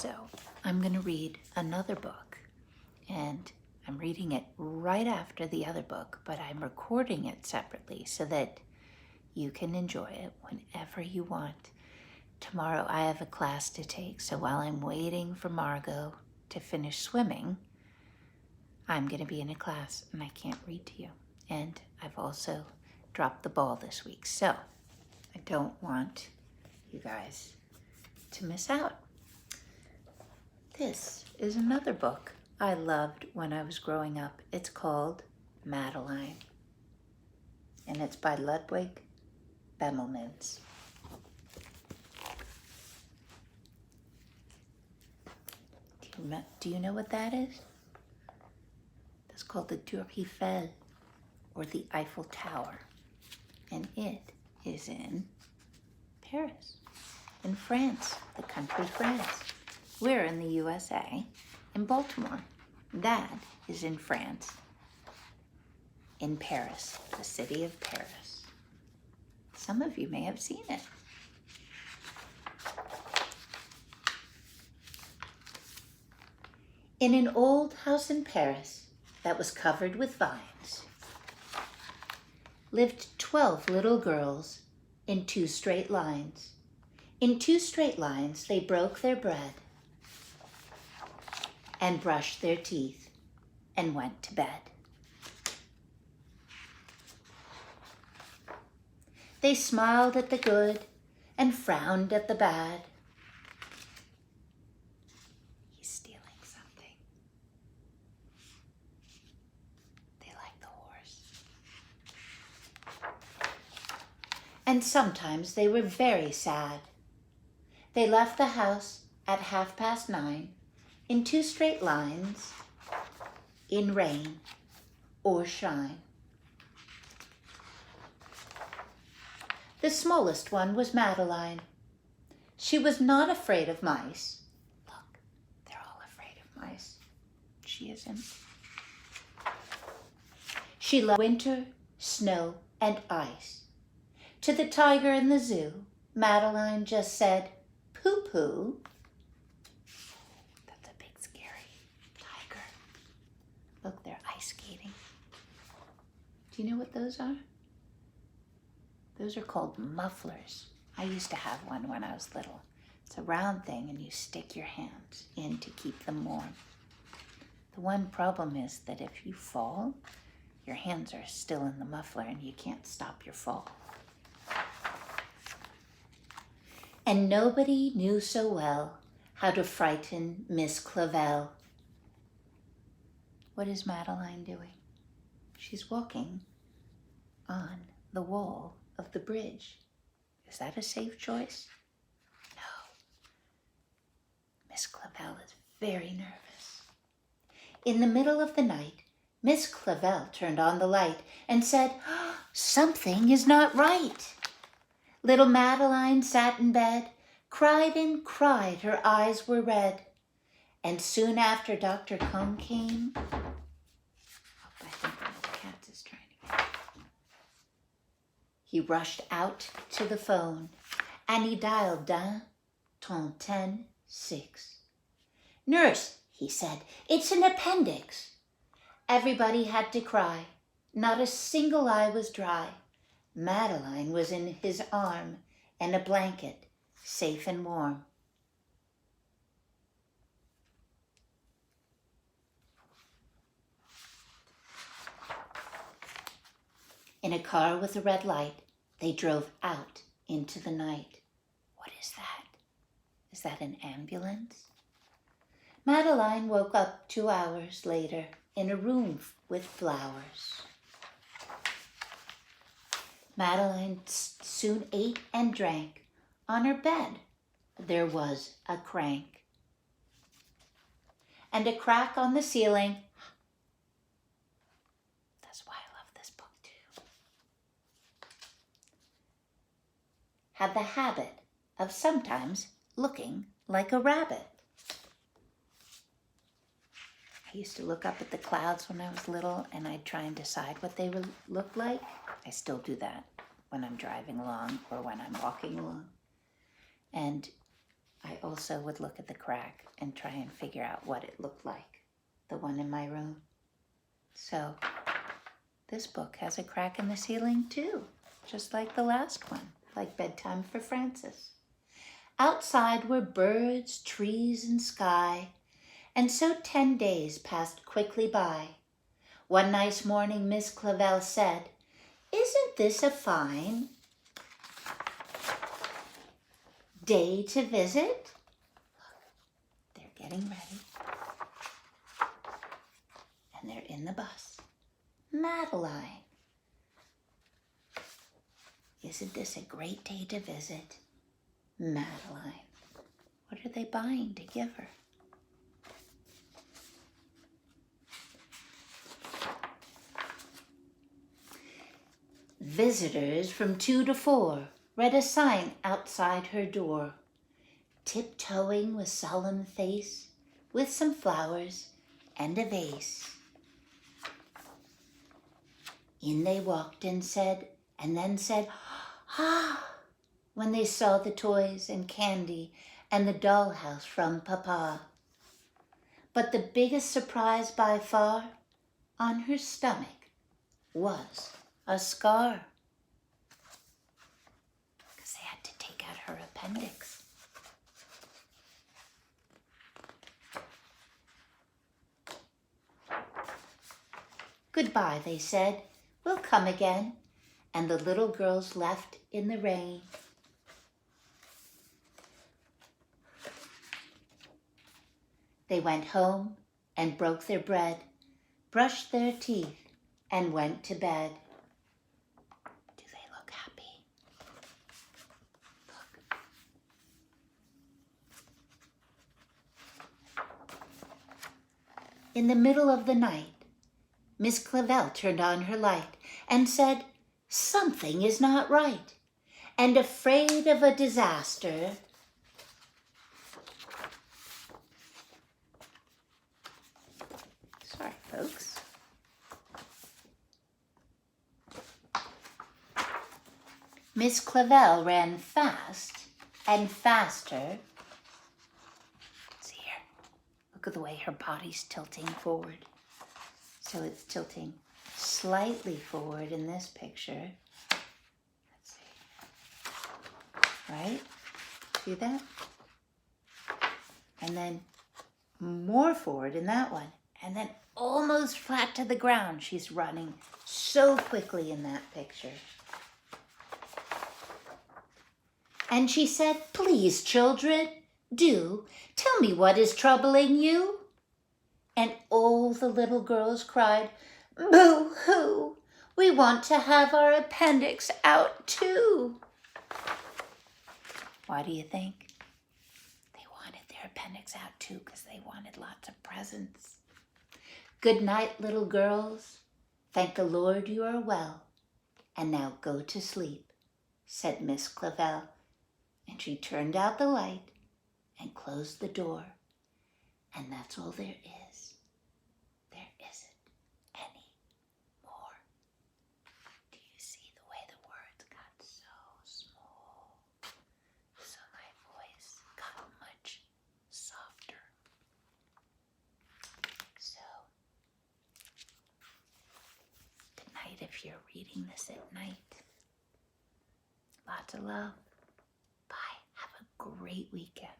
So I'm going to read another book, and I'm reading it right after the other book, but I'm recording it separately so that you can enjoy it whenever you want. Tomorrow I have a class to take, so while I'm waiting for Margot to finish swimming, I'm going to be in a class and I can't read to you. And I've also dropped the ball this week, so I don't want you guys to miss out. This is another book I loved when I was growing up. It's called Madeline, and it's by Ludwig Bemelmans. Do you know what that is? That's called the Tour Eiffel, or the Eiffel Tower, and it is in Paris, in France, the country France. We're in the USA, in Baltimore. That is in France, in Paris, the city of Paris. Some of you may have seen it. In an old house in Paris that was covered with vines lived 12 little girls in 2 straight lines. In 2 straight lines, they broke their bread and brushed their teeth and went to bed. They smiled at the good and frowned at the bad. He's stealing something. They like the horse. And sometimes they were very sad. They left the house at 9:30 in 2 straight lines, in rain or shine. The smallest one was Madeline. She was not afraid of mice. Look, they're all afraid of mice. She isn't. She loved winter, snow, and ice. To the tiger in the zoo, Madeline just said, "Poo-poo." That's a big, scary tiger. Look, they're ice skating. Do you know what those are? Those are called mufflers. I used to have one when I was little. It's a round thing and you stick your hands in to keep them warm. The one problem is that if you fall, your hands are still in the muffler and you can't stop your fall. And nobody knew so well how to frighten Miss Clavel. What is Madeline doing? She's walking on the wall of the bridge. Is that a safe choice? No. Miss Clavel is very nervous. In the middle of the night, Miss Clavel turned on the light and said, "Something is not right." Little Madeline sat in bed, cried and cried, her eyes were red. And soon after Dr. Combe came, I think one of the cats is trying to get it. He rushed out to the phone and he dialed 1-10-6. "Nurse," he said, "it's an appendix." Everybody had to cry. Not a single eye was dry. Madeline was in his arm and a blanket, safe and warm. In a car with a red light, they drove out into the night. What is that? Is that an ambulance? Madeline woke up 2 hours later in a room with flowers. Madeline soon ate and drank. On her bed, there was a crank. And a crack on the ceiling. That's why I love this book too. Had the habit of sometimes looking like a rabbit. I used to look up at the clouds when I was little and I'd try and decide what they would look like. I still do that when I'm driving along or when I'm walking along. And I also would look at the crack and try and figure out what it looked like, the one in my room. So this book has a crack in the ceiling too, just like the last one, like Bedtime for Frances. Outside were birds, trees, and sky, and so 10 days passed quickly by. One nice morning, Miss Clavell said, "Isn't this a fine day to visit?" Look, they're getting ready, and they're in the bus. "Madeline, isn't this a great day to visit?" Madeline, what are they buying to give her? Visitors from 2 to 4 read a sign outside her door. Tiptoeing with solemn face, with some flowers and a vase. In they walked and then said, "Ah," when they saw the toys and candy and the dollhouse from Papa. But the biggest surprise by far, on her stomach was a scar. Because they had to take out her appendix. "Goodbye," they said. "We'll come again." And the little girls left in the rain. They went home and broke their bread, brushed their teeth, and went to bed. Do they look happy? Look. In the middle of the night, Miss Clavell turned on her light and said, "Something is not right," and afraid of a disaster, sorry, folks. Miss Clavell ran fast and faster. See here, look at the way her body's tilting forward. So it's tilting slightly forward in this picture. Let's see. Right? See that? And then more forward in that one. And then almost flat to the ground. She's running so quickly in that picture. And she said, "Please, children, do tell me what is troubling you." And all the little girls cried, "Boo-hoo! We want to have our appendix out too." Why do you think? They wanted their appendix out too because they wanted lots of presents. "Good night, little girls. Thank the Lord you are well. And now go to sleep," said Miss Clavell. And she turned out the light and closed the door. And that's all there is. There isn't any more. Do you see the way the words got so small? So my voice got much softer. So, good night if you're reading this at night. Lots of love. Bye. Have a great weekend.